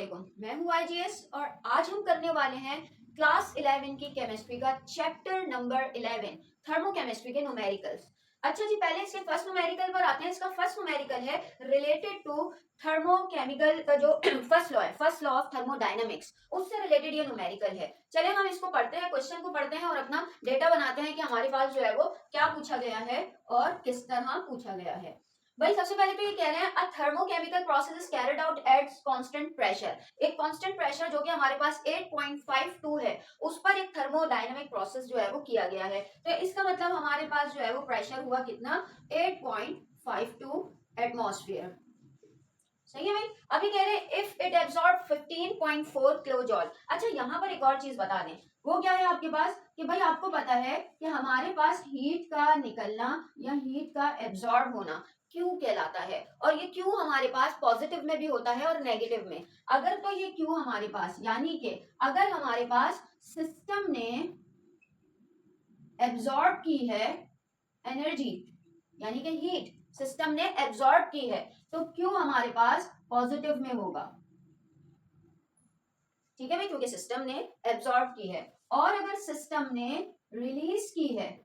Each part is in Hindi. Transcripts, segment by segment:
वालेकुम, मैं हूँ आईजीएस और आज हम करने वाले हैं क्लास 11 की केमिस्ट्री का चैप्टर नंबर 11 थर्मोकेमिस्ट्री के न्यूमेरिकल्स। अच्छा जी, पहले इसके फर्स्ट न्यूमेरिकल पर आते हैं। इसका फर्स्ट न्यूमेरिकल है रिलेटेड टू थर्मोकेमिकल का जो फर्स्ट लॉ है, फर्स्ट लॉ ऑफ थर्मोडायनामिक्स, उससे रिलेटेड ये न्यूमेरिकल है। चले हम इसको पढ़ते हैं, क्वेश्चन को पढ़ते हैं और अपना डेटा बनाते हैं कि हमारे पास जो है वो क्या पूछा गया है और किस तरह पूछा गया है। भाई सबसे पहले तो ये कह रहे हैं a thermochemical process is carried out at constant pressure. एक कांस्टेंट प्रेशर जो कि हमारे पास 8.52 है, उस पर एक थर्मोडायनामिक प्रोसेस जो है वो किया गया है। तो इसका मतलब हमारे पास जो है वो प्रेशर हुआ कितना, 8.52 एटमॉस्फेयर। सही है भाई। अभी कह रहे हैं इफ इट एब्सॉर्ब 15.4 किलोजॉल। अच्छा यहाँ पर एक और चीज बता दें, वो क्या है आपके पास कि भाई आपको पता है कि हमारे पास हीट का निकलना या हीट का एब्सॉर्ब होना क्यू कहलाता है, और ये क्यू हमारे पास पॉजिटिव में भी होता है और नेगेटिव में। अगर तो ये क्यू हमारे पास, यानी कि अगर हमारे पास सिस्टम ने एब्सॉर्ब की है एनर्जी, यानी कि हीट सिस्टम ने एब्सॉर्ब की है, तो क्यू हमारे पास पॉजिटिव में होगा। ठीक है भाई, क्योंकि सिस्टम ने एब्सॉर्ब की है। और अगर सिस्टम ने रिलीज की है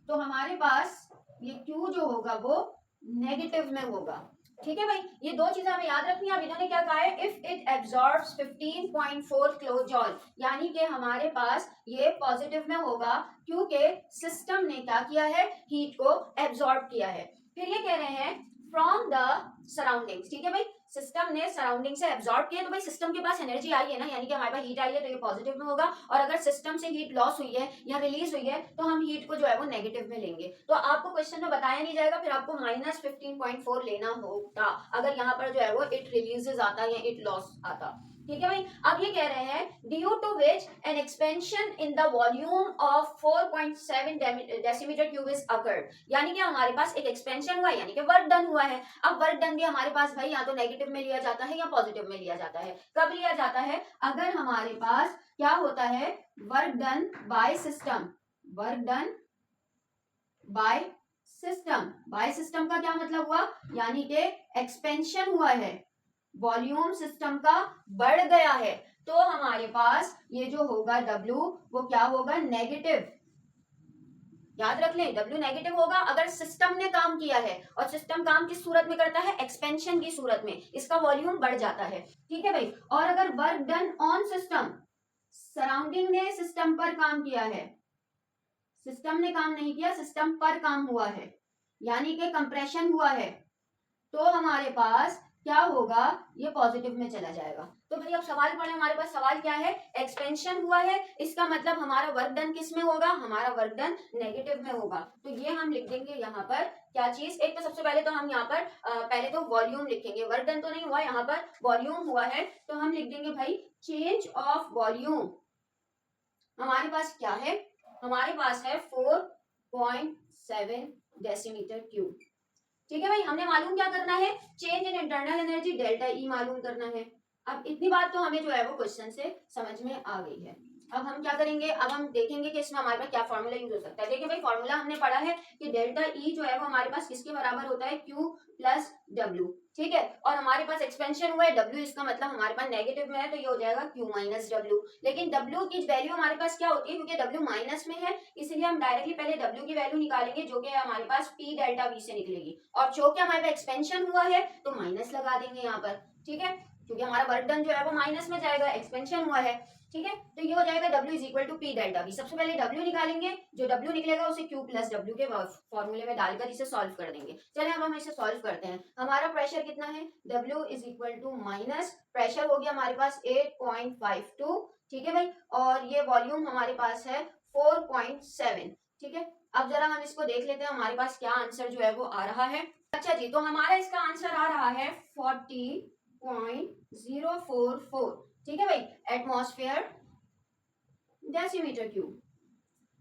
तो हमारे पास ये क्यू जो होगा वो नेगेटिव में होगा। ठीक है भाई, ये दो चीजें हमें याद रखनी है। अब इन्होंने क्या कहा है, इफ इट एब्सॉर्ब्स 15.4 किलोजॉल, यानी कि हमारे पास ये पॉजिटिव में होगा क्योंकि सिस्टम ने क्या किया है, हीट को एब्सॉर्ब किया है। फिर ये कह रहे हैं फ्रॉम द सराउंडिंग्स। ठीक है भाई, सिस्टम ने सराउंडिंग से एब्सॉर्ब किया तो भाई सिस्टम के पास एनर्जी आई है ना, यानी कि हमारे पास हीट आई है तो ये पॉजिटिव में होगा। और अगर सिस्टम से हीट लॉस हुई है या रिलीज हुई है तो हम हीट को जो है वो नेगेटिव में लेंगे। तो आपको क्वेश्चन में बताया नहीं जाएगा, फिर आपको -15.4 लेना होगा अगर यहाँ पर जो है वो इट रिलीजेस आता या इट लॉस आता। ठीक है भाई। अब ये कह रहे हैं due to which an expansion in the volume of 4.7 decimetre cube is occurred, यानी कि हमारे पास एक एक्सपेंशन हुआ है, यानी कि वर्क डन हुआ है। अब वर्क डन भी हमारे पास भाई या तो नेगेटिव में लिया जाता है या पॉजिटिव में लिया जाता है। कब लिया जाता है, अगर हमारे पास क्या होता है, work done by system, work done by system. By system का क्या मतलब हुआ, यानी कि एक्सपेंशन हुआ है, वॉल्यूम सिस्टम का बढ़ गया है, तो हमारे पास ये जो होगा W वो क्या होगा, नेगेटिव। याद रख लें W नेगेटिव होगा अगर सिस्टम ने काम किया है, और सिस्टम काम किस सूरत में करता है, एक्सपेंशन की सूरत में, इसका वॉल्यूम बढ़ जाता है। ठीक है भाई। और अगर work done on system, surrounding ने सिस्टम पर काम किया है, सिस्टम ने काम नहीं किया, सिस्टम पर काम हुआ है, यानी कि कंप्रेशन हुआ है, तो हमारे पास क्या होगा, ये पॉजिटिव में चला जाएगा। तो भाई अब सवाल पढ़े, हमारे पास सवाल क्या है, एक्सपेंशन हुआ है, इसका मतलब हमारा वर्क डन किस में होगा, हमारा वर्क डन नेगेटिव में होगा। तो ये हम लिख देंगे यहाँ पर क्या चीज, एक तो सबसे पहले तो हम यहाँ पर पहले तो वॉल्यूम लिखेंगे, वर्क डन तो नहीं हुआ, यहाँ पर वॉल्यूम हुआ है, तो हम लिख देंगे भाई चेंज ऑफ वॉल्यूम। हमारे पास क्या है, हमारे पास है 4.7 डेसीमीटर क्यूब। ठीक है भाई, हमने मालूम क्या करना है, change in internal energy delta E मालूम करना है। अब इतनी बात तो हमें जो है वो क्वेश्चन से समझ में आ गई है। अब हम क्या करेंगे, अब हम देखेंगे कि इसमें हमारे पास क्या फॉर्मूला यूज हो सकता है। देखिए भाई, फॉर्मूला हमने पढ़ा है कि डेल्टा ई जो है वो हमारे पास किसके बराबर होता है, Q प्लस W। ठीक है, और हमारे पास एक्सपेंशन हुआ है W, इसका मतलब हमारे पास नेगेटिव में है, तो ये हो जाएगा Q माइनस W। लेकिन W की वैल्यू हमारे पास क्या होती है, क्योंकि W माइनस में है, इसलिए हम डायरेक्टली पहले W की वैल्यू निकालेंगे जो कि हमारे पास P डेल्टा V से निकलेगी, और चूंकि हमारे पास एक्सपेंशन हुआ है तो माइनस लगा देंगे यहाँ पर। ठीक है, क्योंकि हमारा वर्क डन जो है वो माइनस में जाएगा, एक्सपेंशन हुआ है। ठीक है, तो ये हो जाएगा W is equal to P delta V। सबसे पहले W निकालेंगे, जो W निकलेगा उसे Q प्लस W के फॉर्मूले में डालकर इसे सॉल्व कर देंगे। चलिए अब हम इसे सॉल्व करते हैं। हमारा प्रेशर कितना है, W is equal to minus pressure हो गया हमारे पास 8.52। ठीक है भाई, और ये वॉल्यूम हमारे पास है 4.7। ठीक है, अब जरा हम इसको देख लेते हैं हमारे पास क्या आंसर जो है वो आ रहा है। अच्छा जी, तो हमारा इसका आंसर आ रहा है 40.044। ठीक है भाई, एटमॉस्फेयर डेसीमीटर क्यूब।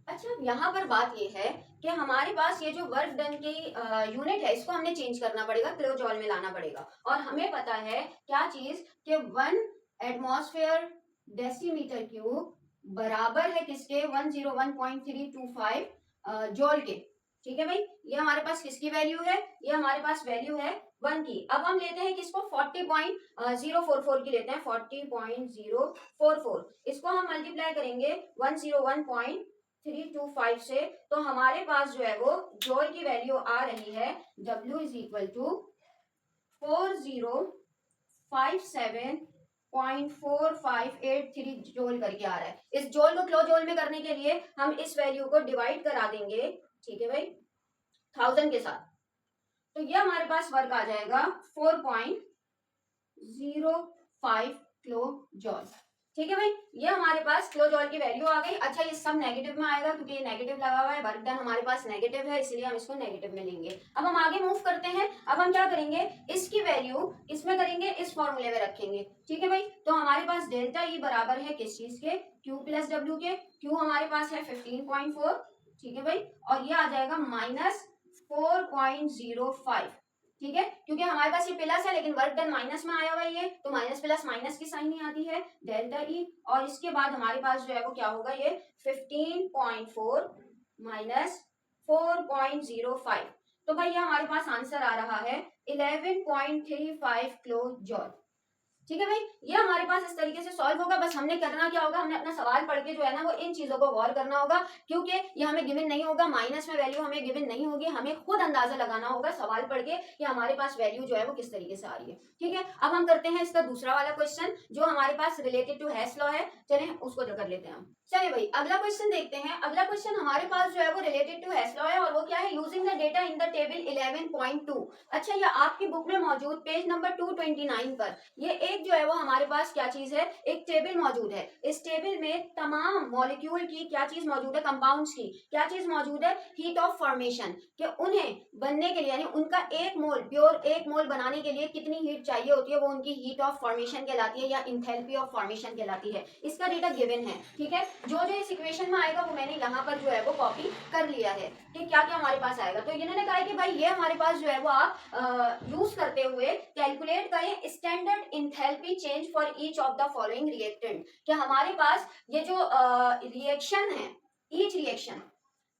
अच्छा, यहाँ पर बात ये है कि हमारे पास ये जो वर्क डन की यूनिट है, इसको हमने चेंज करना पड़ेगा, किलोजॉल में लाना पड़ेगा। और हमें पता है क्या चीज, कि 1 एटमॉस्फेयर डेसीमीटर क्यूब बराबर है किसके, 101.325 जॉल के। ठीक है भाई, ये हमारे पास किसकी वैल्यू है, ये हमारे पास वैल्यू है 1 की। अब हम लेते हैं किसको 40.044 की लेते हैं 40.044। इसको हम मल्टीप्लाई करेंगे 101.325 से, तो हमारे पास जो है वो जोल की वैल्यू आ रही है W इज इक्वल टू 4057.4583 जोल करके आ रहा है। इस जोल को किलो जोल में करने के लिए हम इस वैल्यू को डिवाइड करा देंगे, ठीक है भाई, 1000 के साथ, तो ये हमारे पास वर्क आ जाएगा 4.05 किलो जॉल। ठीक है भाई, ये हमारे पास किलो जॉल की वैल्यू आ गई। अच्छा, ये सब नेगेटिव में आएगा क्योंकि ये नेगेटिव लगा हुआ है, वर्क डन हमारे पास नेगेटिव है, इसलिए हम इसको नेगेटिव में लेंगे। अब हम आगे मूव करते हैं। अब हम क्या करेंगे, इसकी वैल्यू इसमें करेंगे, इस फॉर्मूले में रखेंगे। ठीक है भाई, तो हमारे पास डेल्टा ई बराबर है किस चीज के, Q प्लस डब्ल्यू के। Q हमारे पास है 15.4, ठीक है भाई, और ये आ जाएगा -4.05। ठीक है, क्योंकि हमारे पास ये प्लस है लेकिन वर्क डन माइनस में आया हुआ है ये, तो माइनस प्लस माइनस की साइन ही आती है, डेल्टा ई। और इसके बाद हमारे पास जो है वो क्या होगा, ये 15.4 माइनस 4.05, तो भाई ये हमारे पास आंसर आ रहा है 11.35 किलो जॉल। ठीक है भाई, ये हमारे पास इस तरीके से सॉल्व होगा। बस हमने करना क्या होगा, हमने अपना सवाल पढ़ के जो है ना वो इन चीजों को गौर करना होगा, क्योंकि ये हमें गिवन नहीं होगा, माइनस में वैल्यू हमें गिवन नहीं होगी, हमें खुद अंदाजा लगाना होगा सवाल पढ़ के कि हमारे पास वैल्यू जो है वो किस तरीके से आ रही है। ठीक है, अब हम करते हैं इसका दूसरा वाला क्वेश्चन जो हमारे पास रिलेटेड टू हैश लॉ है। चले उसको जो कर लेते हैं हम। चलिए भाई, अगला क्वेश्चन देखते हैं। अगला क्वेश्चन हमारे पास जो है वो रिलेटेड टू हैश लॉ है, और वो क्या है, using the data in the table 11.2। अच्छा, ये आपकी बुक में मौजूद पेज नंबर 229 पर ये एक जो है वो हमारे पास क्या चीज है, एक टेबल मौजूद है। इस टेबल में तमाम मॉलिक्यूल की क्या चीज मौजूद है, कंपाउंड्स की क्या चीज मौजूद है, हीट ऑफ फॉर्मेशन, कि उन्हें बनने के लिए यानी उनका एक मोल, प्योर एक मोल बनाने के लिए कितनी हीट चाहिए होती है, वो उनकी हीट ऑफ फॉर्मेशन कहलाती है या इंथैल्पी ऑफ फॉर्मेशन कहलाती है। इसका डेटा गिवन है। ठीक है, जो जो इस इक्वेशन में आएगा वो मैंने यहाँ पर जो है वो कॉपी कर लिया है कि क्या क्या हमारे पास आएगा। तो इन्होंने कहा कि भाई ये हमारे पास जो है वो आप यूज करते हुए कैलकुलेट करें standard enthalpy change for each of the following reactant, कि हमारे पास ये जो रिएक्शन है, ईच रिएक्शन,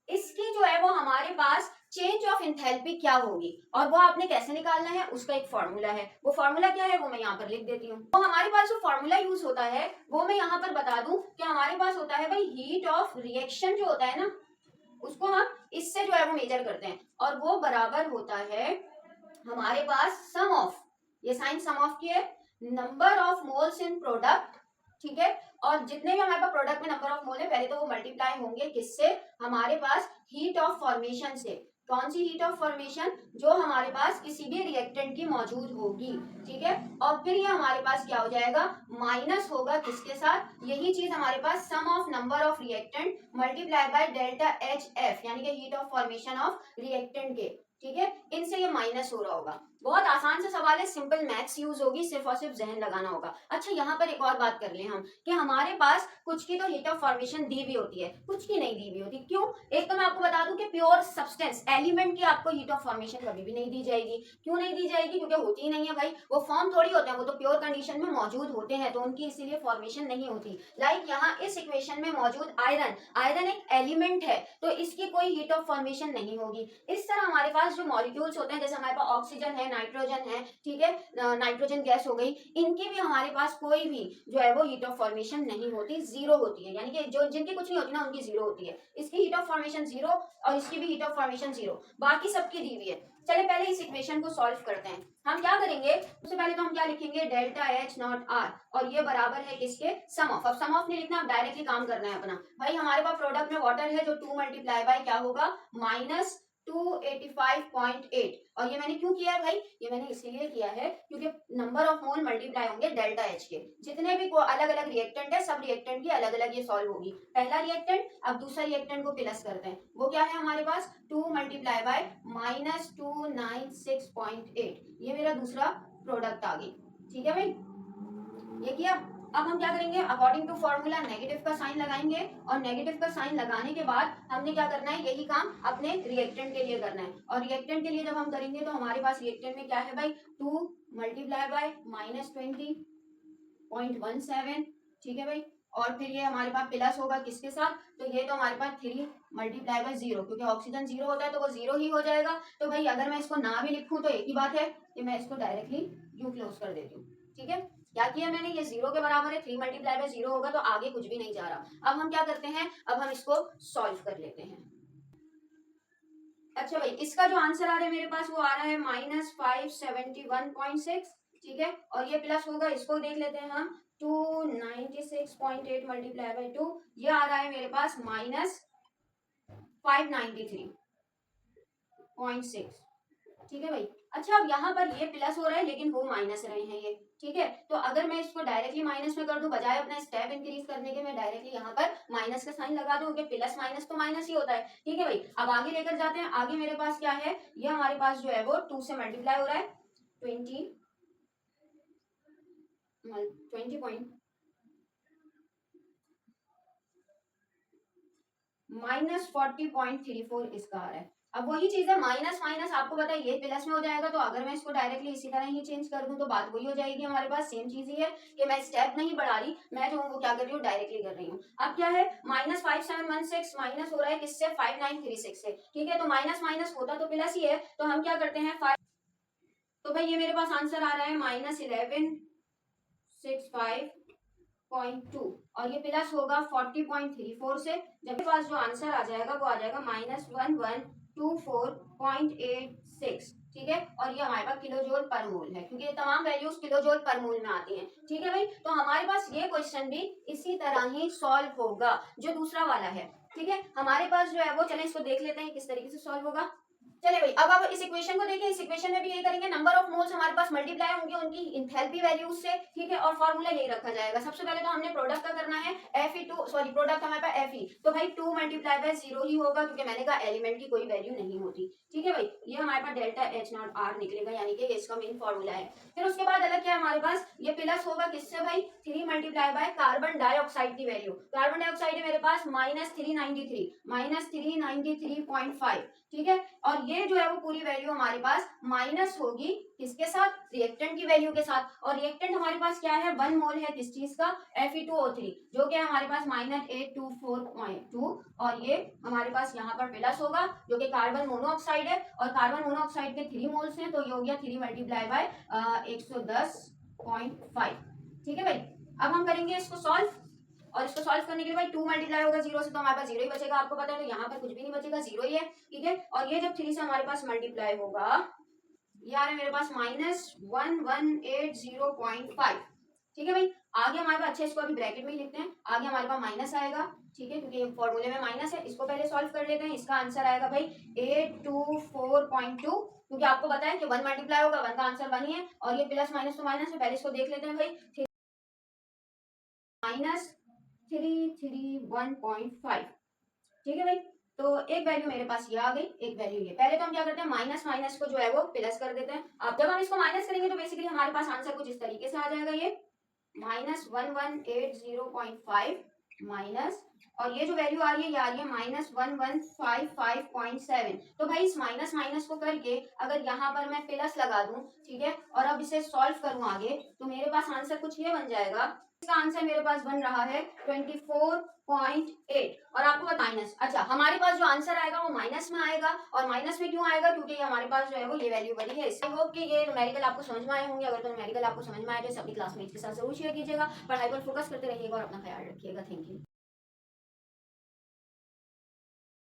इसकी जो है वो हमारे पास चेंज ऑफ इंथैल्पी क्या होगी, और वो आपने कैसे निकालना है, उसका एक फॉर्मूला है। वो फॉर्मूला क्या है वो मैं यहाँ पर लिख देती हूँ। तो हमारे पास जो फॉर्मूला यूज होता है वो मैं यहाँ पर बता दूं कि हमारे पास होता है भाई हीट ऑफ रिएक्शन जो होता है ना, उसको हम इससे जो है वो मेजर करते हैं, और वो बराबर होता है हमारे पास सम ऑफ, ये साइन सम ऑफ की है, number of moles in product. ठीक है, और जितने भी हमारे पास प्रोडक्ट में नंबर ऑफ मोल है, पहले तो वो मल्टीप्लाई होंगे किससे, हमारे पास हीट ऑफ फॉर्मेशन से। कौन सी हीट ऑफ फॉर्मेशन, जो हमारे पास किसी भी रिएक्टेंट की मौजूद होगी। ठीक है, और फिर ये हमारे पास क्या हो जाएगा, माइनस होगा किसके साथ, यही चीज हमारे पास sum of number of reactant multiply by delta H F, यानी कि heat of formation of reactant के। ठीक है, इनसे ये माइनस हो रहा होगा। बहुत आसान सा सवाल है, सिंपल मैथ्स यूज होगी, सिर्फ और सिर्फ जहन लगाना होगा। अच्छा, यहाँ पर एक और बात कर लें हम कि हमारे पास कुछ की तो हीट ऑफ फॉर्मेशन दी हुई होती है, कुछ की नहीं दी हुई होती। क्यों, एक तो मैं आपको बता दूं कि प्योर सब्सटेंस एलिमेंट की आपको हीट ऑफ फॉर्मेशन कभी भी नहीं दी जाएगी। क्यों नहीं दी जाएगी, क्योंकि होती ही नहीं है भाई, वो फॉर्म थोड़ी होते हैं, वो तो प्योर कंडीशन में मौजूद होते हैं, तो उनकी इसीलिए फॉर्मेशन नहीं होती। लाइक यहाँ इस इक्वेशन में मौजूद आयरन, आयरन एक एलिमेंट है, तो इसकी कोई हीट ऑफ फॉर्मेशन नहीं होगी। इस तरह हमारे पास जो मॉलिक्यूल्स होते हैं, जैसे हमारे पास ऑक्सीजन है, नाइट्रोजन है, ठीक है, नाइट्रोजन गैस हो गई, इनकी भी हमारे पास कोई भी जो है वो हीट ऑफ फॉर्मेशन नहीं होती, जीरो होती है। यानी कि जो जिनकी कुछ नहीं होती ना, उनकी जीरो होती है। इसकी हीट ऑफ फॉर्मेशन जीरो और इसकी भी हीट ऑफ फॉर्मेशन जीरो, बाकी सबकी दी हुई है। चले पहले इस इक्वेशन को सॉल्व करते हैं। हम क्या करेंगे, सबसे पहले तो हम क्या लिखेंगे, डेल्टा एच नॉट आर, और ये बराबर है किसके, सम ऑफ। अब सम ऑफ नहीं लिखना, अब डायरेक्टली काम करना है अपना। भाई हमारे पास प्रोडक्ट में वाटर है, जो 2 मल्टीप्लाई बाय क्या होगा, माइनस 285.8। और ये मैंने क्यों किया है भाई, ये मैंने इसीलिए किया है क्योंकि नंबर ऑफ मोल मल्टीप्लाई होंगे डेल्टा एच के। जितने भी अलग अलग रिएक्टेंट है, सब रिएक्टेंट की अलग अलग ये सॉल्व होगी। पहला रिएक्टेंट, अब दूसरा रिएक्टेंट को प्लस करते हैं, वो क्या है हमारे पास, 2 मल्टीप्लाई बाय माइनस 296.8, ये मेरा दूसरा प्रोडक्ट आ गई। ठीक है भाई, ये किया। अब हम क्या करेंगे, अकॉर्डिंग टू फॉर्मूला नेगेटिव का साइन लगाएंगे, और नेगेटिव का साइन लगाने के बाद हमने क्या करना है, यही काम अपने रिएक्टेंट के लिए करना है। और रिएक्टेंट के लिए जब हम करेंगे तो हमारे पास रिएक्टेंट में क्या है भाई, 2 मल्टीप्लाई बाय माइनस 20.17। ठीक है भाई, और फिर ये हमारे पास प्लस होगा किसके साथ, तो ये तो हमारे पास 3 मल्टीप्लाई बाय 0, क्योंकि ऑक्सीजन 0 होता है तो वो 0 ही हो जाएगा। तो भाई अगर मैं इसको ना भी लिखूं तो एक ही बात है कि मैं इसको डायरेक्टली यू क्लोज कर देती हूँ। ठीक है, क्या किया मैंने, ये 0 के बराबर है, 3 मल्टीप्लाई बाय 0 होगा तो आगे कुछ भी नहीं जा रहा। अब हम क्या करते हैं, अब हम इसको सॉल्व कर लेते हैं। अच्छा भाई, इसका जो आंसर आ रहा है मेरे पास वो आ रहा है -571.6। ठीक है, और ये प्लस होगा, इसको देख लेते हैं हम, 296.8 मल्टीप्लाई बाई 2, ये आ रहा है मेरे पास -593.6। ठीक है भाई। अच्छा, अब यहाँ पर ये प्लस हो रहा है लेकिन वो माइनस रहे हैं ये। ठीक है, तो अगर मैं इसको डायरेक्टली माइनस में कर दूं, बजाय अपना स्टेप इंक्रीज करने के मैं डायरेक्टली यहाँ पर माइनस का साइन लगा दूं, क्योंकि प्लस माइनस तो माइनस ही होता है। ठीक है भाई, अब आगे लेकर जाते हैं। आगे मेरे पास क्या है, ये हमारे पास जो है वो 2 से मल्टीप्लाई हो रहा है, 20 पॉइंट -40.34 इसका आ रहा है। अब वही चीज है, माइनस माइनस आपको पता है ये प्लस में हो जाएगा, तो अगर मैं इसको डायरेक्टली इसी तरह ही चेंज कर दूं तो बात वही हो जाएगी हमारे पास। सेम चीज ही है कि मैं स्टेप नहीं बढ़ा रही, मैं जो हूँ वो क्या कर रही हूँ, डायरेक्टली कर रही हूँ। अब क्या है, -5716 माइनस हो रहा है किससे, 5936 से। ठीक है, तो माइनस माइनस होता तो प्लस ही है, तो हम क्या करते हैं, तो भाई ये मेरे पास आंसर आ रहा है -1165.2, और ये प्लस होगा 40.34 से। जब मेरे पास जो आंसर आ जाएगा वो आ जाएगा -1124.86। ठीक है, और ये हमारे पास किलो जोल पर मोल है, क्योंकि ये तमाम वैल्यूज किलो जोल पर मोल में आती हैं। ठीक है भाई, तो हमारे पास ये क्वेश्चन भी इसी तरह ही सॉल्व होगा जो दूसरा वाला है। ठीक है, हमारे पास जो है वो, चले इसको देख लेते हैं किस तरीके से सॉल्व होगा। चले भाई, अब आप इस इक्वेशन को देखिए, इस इक्वेशन में भी यही करेंगे, नंबर ऑफ मोल्स हमारे पास मल्टीप्लाई होंगे उनकी इंथैल्पी वैल्यूज से। ठीक है, और फॉर्मूला यही रखा जाएगा। सबसे पहले तो हमने प्रोडक्ट का करना है, प्रोडक्ट हमारे पास Fe, तो भाई 2 मल्टीप्लाई बाय 0 ही होगा, क्योंकि मैंने कहा एलिमेंट की कोई वैल्यू नहीं होती। ठीक है भाई, ये हमारे पास डेल्टा H नॉट R निकलेगा, यानी कि इसका मेन फॉर्मूला है। फिर उसके बाद अलग क्या है हमारे पास, ये प्लस होगा किससे भाई, 3 मल्टीप्लाई बाय कार्बन डाइऑक्साइड की वैल्यू। कार्बन डाइऑक्साइड है मेरे पास -393.5। ठीक है, और ये जो है वो पूरी वैल्यू हमारे पास माइनस होगी किसके साथ, रिएक्टेंट की वैल्यू के साथ। और रिएक्टेंट हमारे पास क्या है, 1 मोल है किस चीज का, Fe2O3, जो कि हमारे पास -824.2, और ये हमारे पास यहाँ पर प्लस होगा जो कि कार्बन मोनोऑक्साइड है, और कार्बन मोनोऑक्साइड के 3 मोल्स हैं, तो ये हो गया 3 मल्टीप्लाई बाय 110.5। ठीक है भाई, अब हम करेंगे इसको सॉल्व, और इसको सॉल्व करने के लिए भाई 2 मल्टीप्लाई होगा 0 से तो हमारे पास 0 ही बचेगा, आपको पता है, तो यहाँ पर कुछ भी नहीं बचेगा, 0 ही है। ठीक है, और ये जब 3 से हमारे पास मल्टीप्लाई होगा, ये आ रहा है मेरे पास -1180.5। ठीक है भाई, आगे हमारे पास, अच्छा इसको अभी ब्रैकेट में ही लिखते हैं, आगे हमारे पास माइनस आएगा। ठीक है, क्योंकि फॉर्मूले में माइनस है, इसको पहले सॉल्व कर लेते हैं। इसका आंसर आएगा भाई 824.2, क्योंकि आपको पता है कि 1 मल्टीप्लाई होगा, 1 का आंसर 1 ही है, और ये प्लस माइनस तो माइनस है। पहले इसको देख लेते हैं भाई, -331.5। ठीक है भाई, तो एक वैल्यू मेरे पास ये आ गई, एक वैल्यू ये। पहले तो हम क्या करते हैं, माइनस माइनस को जो है वो प्लस कर देते हैं। अब जब हम इसको माइनस करेंगे तो बेसिकली हमारे पास आंसर कुछ इस तरीके से आ जाएगा, ये -1180.5 माइनस, और ये जो वैल्यू आ रही है ये आ रही है -1155.7। तो भाई इस माइनस माइनस को करके अगर यहाँ पर मैं प्लस लगा दूं, ठीक है, और अब इसे सॉल्व करूं आगे, तो मेरे पास आंसर कुछ ये बन जाएगा। इसका आंसर मेरे पास बन रहा है 24.8, और आपको माइनस, अच्छा हमारे पास जो आंसर आएगा वो माइनस में आएगा, और माइनस में क्यों आएगा, क्योंकि हमारे पास जो है वो ये वैल्यू बड़ी है। आई होप कि ये न्यूमेरिकल आपको समझ में आए होंगे। अगर तो न्यूमेरिकल आपको समझ में आए तो अपनी क्लासमेट्स के साथ जरूर शेयर कीजिएगा, पढ़ाई पर फोकस करते रहिएगा और अपना ख्याल रखिएगा। Thank you.